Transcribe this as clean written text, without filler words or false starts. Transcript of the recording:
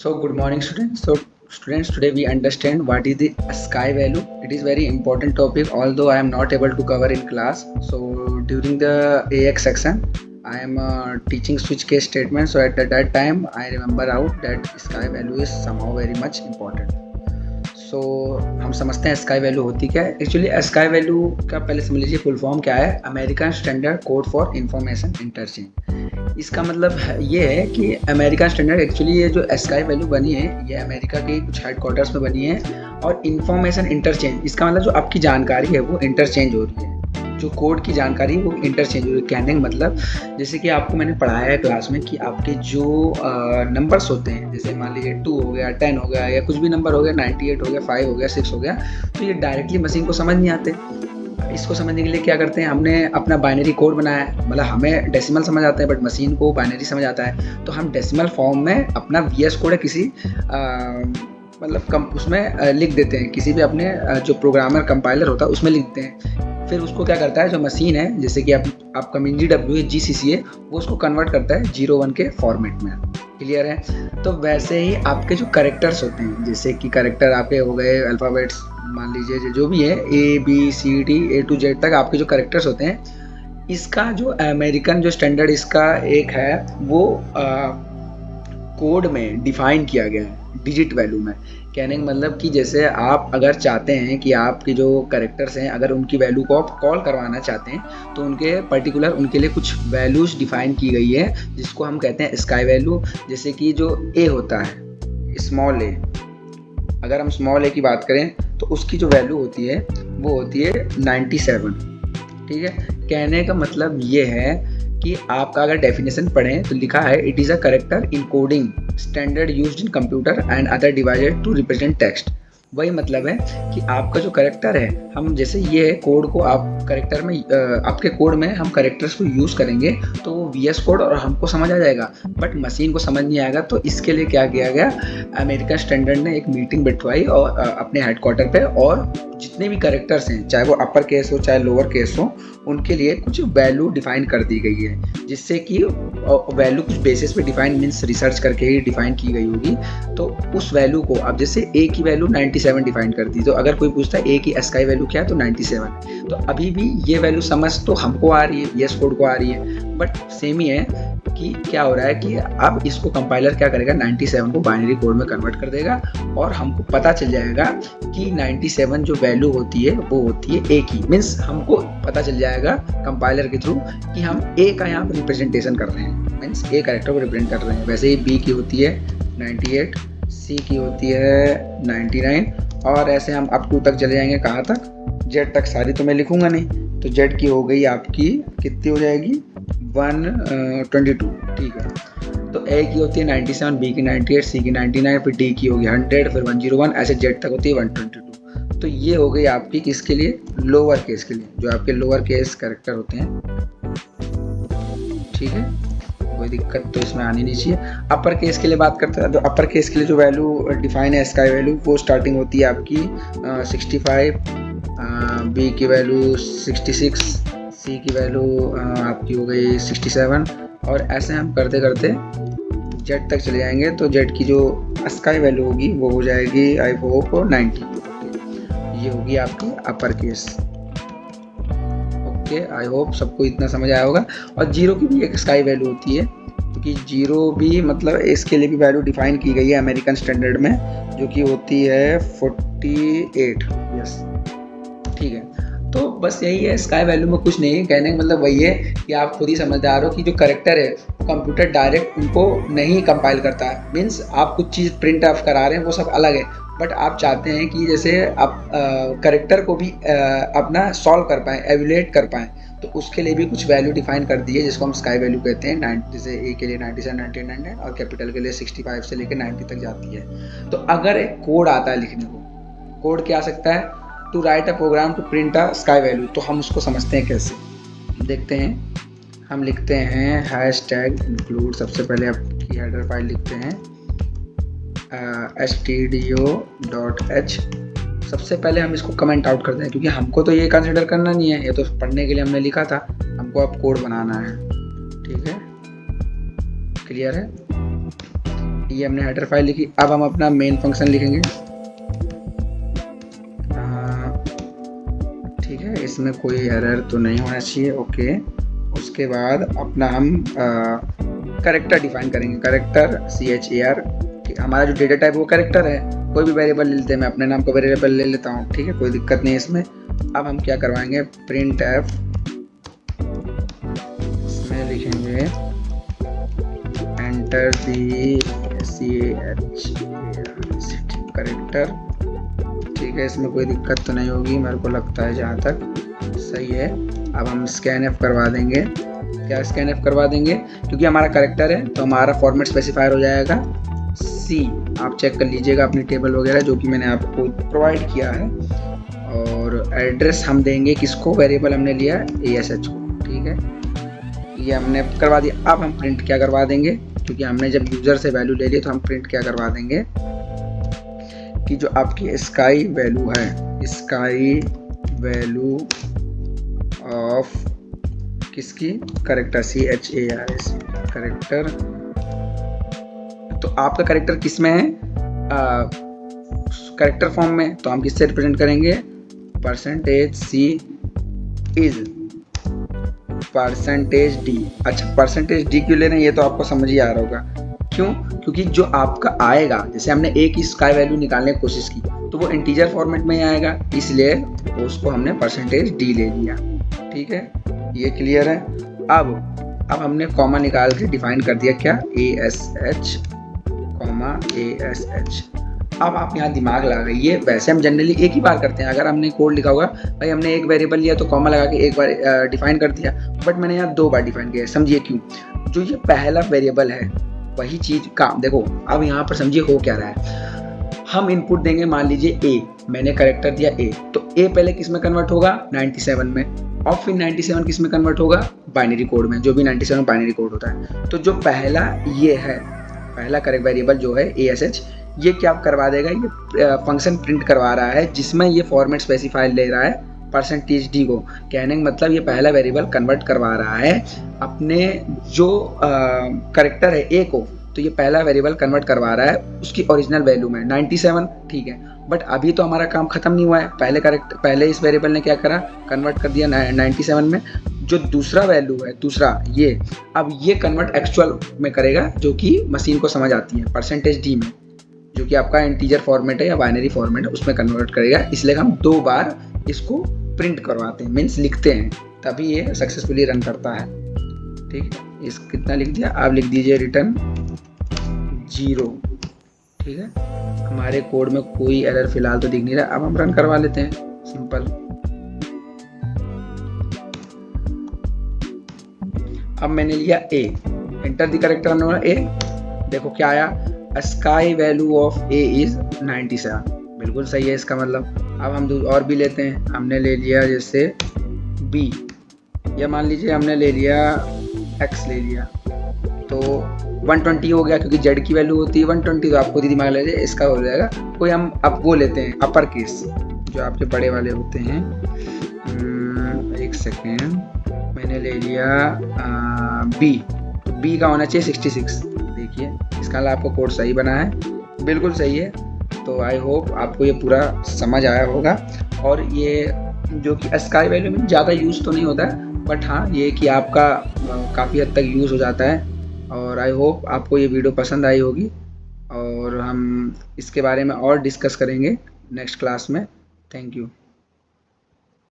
Good morning, students. Students, today we understand what is the sky value. It is very important topic, although I am not able to cover in class. So, during the AX section, I am teaching switch case statement. So, at that time, I remember out that sky value is somehow very much important. सो हम समझते हैं sky value होती क्या है। Actually sky value का पहले समझ लीजिए फुल फॉर्म क्या है। American standard code for information interchange. इसका मतलब ये है कि अमेरिकन स्टैंडर्ड एक्चुअली ये जो स्काई वैल्यू बनी है ये अमेरिका के कुछ हेडक्वार्टर्स में बनी है। और इंफॉर्मेशन इंटरचेंज, इसका मतलब जो आपकी जानकारी है वो इंटरचेंज हो रही है, जो कोड की जानकारी वो इंटरचेंज हो रही है। कहने का मतलब जैसे कि आपको मैंने पढ़ाया है क्लास में कि आपके जो नंबर्स होते हैं, जैसे मान लीजिए 2 हो गया, 10 हो गया, या कुछ भी नंबर हो गया, 98 हो गया, 5 हो गया, 6 हो गया, तो ये डायरेक्टली मशीन को समझ नहीं आते। इसको समझने के लिए क्या करते हैं, हमने अपना बाइनरी कोड बनाया है। मतलब हमें डेसिमल समझ आता है बट मशीन को बाइनरी समझ आता है, तो हम डेसिमल फॉर्म में अपना VS कोड है किसी मतलब कम उसमें लिख देते हैं, किसी भी अपने जो प्रोग्रामर कंपाइलर होता है उसमें लिखते हैं। फिर उसको क्या करता है, जो मशीन है जैसे कि आपका MinGW है, GCC है, वो उसको कन्वर्ट करता है 0-1 के फॉर्मेट में। क्लियर है। तो वैसे ही आपके जो करेक्टर्स होते हैं, जैसे कि करेक्टर आपके हो गए अल्फ़ाबेट्स, मान लीजिए जो भी है ABCD A to Z तक आपके जो करेक्टर्स होते हैं, इसका जो अमेरिकन जो स्टैंडर्ड इसका एक है वो कोड में डिफाइन किया गया है डिजिट वैल्यू में। कहने का मतलब कि जैसे आप अगर चाहते हैं कि आपके जो करेक्टर्स हैं अगर उनकी वैल्यू को आप कॉल करवाना चाहते हैं तो उनके पर्टिकुलर उनके लिए कुछ वैल्यूज डिफाइन की गई है, जिसको हम कहते हैं स्काई वैल्यू। जैसे कि जो ए होता है स्मॉल ए, अगर हम स्मॉल ए की बात करें तो उसकी जो वैल्यू होती है वो होती है 97। ठीक है। कहने का मतलब ये है कि आपका अगर डेफिनेशन पढ़ें तो लिखा है it is a character encoding standard used in computer and other devices to represent text. वही मतलब है कि आपका जो करेक्टर है, हम जैसे ये कोड को आप करेक्टर में आपके कोड में हम करेक्टर्स को यूज़ करेंगे तो वो VS कोड और हमको समझ आ जाएगा, बट मशीन को समझ नहीं आएगा। तो इसके लिए क्या किया गया, अमेरिकन स्टैंडर्ड ने एक मीटिंग बिठवाई और अपने हेडक्वार्टर पे, और जितने भी करेक्टर्स हैं चाहे वो अपर केस हो चाहे लोअर केस हो, उनके लिए कुछ वैल्यू डिफाइन कर दी गई है, जिससे कि वैल्यू कुछ बेसिस पे डिफाइन मीन्स रिसर्च करके ही डिफाइन की गई होगी। तो उस वैल्यू को अब जैसे ए की वैल्यू 97 डिफाइन कर दी, तो अगर कोई पूछता है ए की स्काई वैल्यू क्या है तो 97। तो अभी भी ये वैल्यू समझ तो हमको आ रही है, VS कोड को आ रही है, बट सेम ही है कि क्या हो रहा है कि अब इसको कंपाइलर क्या करेगा, 97 को बाइनरी कोड में कन्वर्ट कर देगा और हमको पता चल जाएगा कि 97 जो वैल्यू होती है वो होती है ए की। मीन्स हमको पता चल जाएगा कंपाइलर के थ्रू कि हम ए का यहाँ पर रिप्रेजेंटेशन कर रहे हैं, मीन्स ए कैरेक्टर को रिप्रेजेंट कर रहे हैं। वैसे ही बी की होती है 98, सी की होती है 99, और ऐसे हम अप टू तक चले जाएंगे। कहाँ तक, जेड तक। सारी तो मैं लिखूंगा नहीं, तो जेड की हो गई आपकी कितनी हो जाएगी 122। ठीक है। तो ए की होती है 97, बी की 98, सी की 99, फिर डी की होगी 100, फिर 101, ऐसे जेड तक होती है 122। तो ये हो गई आपकी किसके लिए, लोअर केस के लिए, जो आपके लोअर केस कैरेक्टर होते हैं। ठीक है, कोई दिक्कत तो इसमें आनी नहीं चाहिए। अपर केस के लिए बात करते हैं तो अपर केस के लिए जो वैल्यू डिफाइन है स्काई वैल्यू, वो स्टार्टिंग होती है आपकी 65, बी की वैल्यू 66, सी की वैल्यू आपकी हो गई 67, और ऐसे हम करते करते जेड तक चले जाएंगे। तो जेड की जो स्काई वैल्यू होगी वो हो जाएगी आई होप 90। ये होगी आपकी upper case. Okay, I hope सबको इतना समझ आया होगा। और जीरो की भी एक स्काई वैल्यू होती है, क्योंकि जीरो भी मतलब इसके लिए भी वैल्यू डिफाइन की गई है अमेरिकन स्टैंडर्ड में, जो कि होती है 48। यस, ठीक है। तो बस यही है, स्काई वैल्यू में कुछ नहीं है। कहने का मतलब वही है कि आप खुद ही समझदार हो कि जो करेक्टर है कंप्यूटर डायरेक्ट उनको नहीं कंपाइल करता है। मीन्स आप कुछ चीज़ प्रिंट ऑफ करा रहे हैं वो सब अलग है, बट आप चाहते हैं कि जैसे आप करेक्टर को भी अपना सॉल्व कर पाएँ, एवेल्यूएट कर पाएँ, तो उसके लिए भी कुछ वैल्यू डिफाइन कर दी है, जिसको हम स्काई वैल्यू कहते हैं। जैसे ए के लिए 97, 99 और कैपिटल के लिए 65 से लेकर 90 तक जाती है। तो अगर एक कोड आता है लिखने को, कोड क्या आ सकता है, to write a program to print ASCII value, तो हम उसको समझते हैं कैसे, देखते हैं। हम लिखते हैं हैशटैग इंक्लूड, सबसे पहले आपकी हेडर फाइल लिखते हैं stdio.h। सबसे पहले हम इसको कमेंट आउट करते हैं, क्योंकि हमको तो ये कंसिडर करना नहीं है, ये तो पढ़ने के लिए हमने लिखा था, हमको अब कोड बनाना है। ठीक है, क्लियर है। ये हमने हेडर फाइल लिखी। अब हम अपना मेन फंक्शन लिखेंगे। ठीक है, इसमें कोई एरर तो नहीं होना चाहिए। ओके, उसके बाद अपना हम कैरेक्टर डिफाइन करेंगे। कैरेक्टर CHAR, हमारा जो डेटा टाइप वो कैरेक्टर है। कोई भी वेरिएबल ले लेते हैं, मैं अपने नाम का वेरिएबल ले लेता हूँ। ठीक है, कोई दिक्कत नहीं है इसमें। अब हम क्या करवाएंगे, प्रिंट एफ, इसमें लिखेंगे एंटर दी कैरेक्टर। ठीक है, इसमें कोई दिक्कत तो नहीं होगी मेरे को लगता है, जहाँ तक सही है। अब हम स्कैन करवा देंगे। क्या स्कैन करवा देंगे, क्योंकि हमारा कैरेक्टर है तो हमारा फॉर्मेट स्पेसिफायर हो जाएगा C। आप चेक कर लीजिएगा अपनी टेबल वगैरह जो कि मैंने आपको प्रोवाइड किया है। और एड्रेस हम देंगे किसको, वेरिएबल हमने लिया ASH को। ठीक है, ये हमने करवा दिया। अब हम प्रिंट क्या करवा देंगे, क्योंकि हमने जब यूज़र से वैल्यू ले ली तो हम प्रिंट क्या करवा देंगे कि जो आपकी स्काई वैल्यू है, स्काई वैल्यू ऑफ किसकी, कैरेक्टर CHARS कैरेक्टर। तो आपका कैरेक्टर किस में है, कैरेक्टर फॉर्म में, तो हम किससे रिप्रेजेंट करेंगे, %C इज %D। अच्छा, %D क्यों ले रहे हैं ये तो आपको समझ ही आ रहा होगा। क्यों, क्योंकि जो आपका आएगा, जैसे हमने A की स्काई वैल्यू निकालने की कोशिश की तो वो इंटीजर फॉर्मेट में ही आएगा, इसलिए उसको हमने %D ले लिया। ठीक है, ये क्लियर है। अब हमने कॉमा निकाल के डिफाइन कर दिया क्या, ASH, ASH। अब आप यहाँ दिमाग लगाइए, वैसे हम जनरली एक ही बार करते हैं। अगर हमने कोड लिखा होगा, भाई हमने एक वेरिएबल लिया तो कॉमा लगा के एक बार डिफाइन कर दिया, बट मैंने यहाँ 2 बार डिफाइन किया। समझिए क्यों, जो ये पहला वेरिएबल है वही चीज़ का, देखो अब यहाँ पर समझिए हो क्या रहा है। हम इनपुट देंगे, मान लीजिए A, मैंने कैरेक्टर दिया A, तो A पहले किस में कन्वर्ट होगा, 97 में, और फिर 97 किस में कन्वर्ट होगा, बाइनरी कोड में, जो भी 97 बाइनरी कोड होता है। तो जो पहला ये है, पहला करेक्ट वेरिएबल जो है ASH, ये क्या करवा देगा, ये फंक्शन प्रिंट करवा रहा है जिसमें ये फॉर्मेट स्पेसिफायर ले रहा है %D को। कहने का मतलब ये पहला वेरिएबल कन्वर्ट करवा रहा है अपने जो कैरेक्टर है A को, तो ये पहला वेरिएबल कन्वर्ट करवा रहा है उसकी ओरिजिनल वैल्यू में 97। ठीक है, बट अभी तो हमारा काम खत्म नहीं हुआ है। पहले इस वेरिएबल ने क्या करा, कन्वर्ट कर दिया 97 में। जो दूसरा वैल्यू है, दूसरा ये, अब ये कन्वर्ट एक्चुअल में करेगा, जो कि मशीन को समझ आती है %D में, जो कि आपका इंटीजर फॉर्मेट है या बाइनरी फॉर्मेट है, उसमें कन्वर्ट करेगा। इसलिए हम 2 बार इसको प्रिंट करवाते हैं, मीन्स लिखते हैं, तभी ये सक्सेसफुली रन करता है। ठीक है, इस कितना लिख दिया, आप लिख दीजिए रिटर्न 0। ठीक है, हमारे कोड में कोई एरर फिलहाल तो दिख नहीं रहा। अब हम रन करवा लेते हैं, सिंपल। अब मैंने लिया A, enter the character number A, देखो क्या आया, sky value of A is 97। बिल्कुल सही है इसका मतलब। अब हम और भी लेते हैं, हमने ले लिया जैसे B, या मान लीजिए हमने ले लिया X ले लिया, तो 120 हो गया, क्योंकि Z की वैल्यू होती है 120, तो आपको दिमाग लगे इसका हो जाएगा। कोई हम अब वो लेते हैं अपर केस, जो आपके बड़े वाले होते हैं। एक सेकेंड, मैंने ले लिया B, तो B का होना चाहिए 66। देखिए इसका आपको कोड सही बना है, बिल्कुल सही है। तो आई होप आपको ये पूरा समझ आया होगा। और ये जो कि स्काई वैल्यू में ज़्यादा यूज़ तो नहीं होता है, बट हाँ ये कि आपका काफ़ी हद तक यूज़ हो जाता है। और आई होप आपको ये वीडियो पसंद आई होगी, और हम इसके बारे में और डिस्कस करेंगे नेक्स्ट क्लास में। Thank you.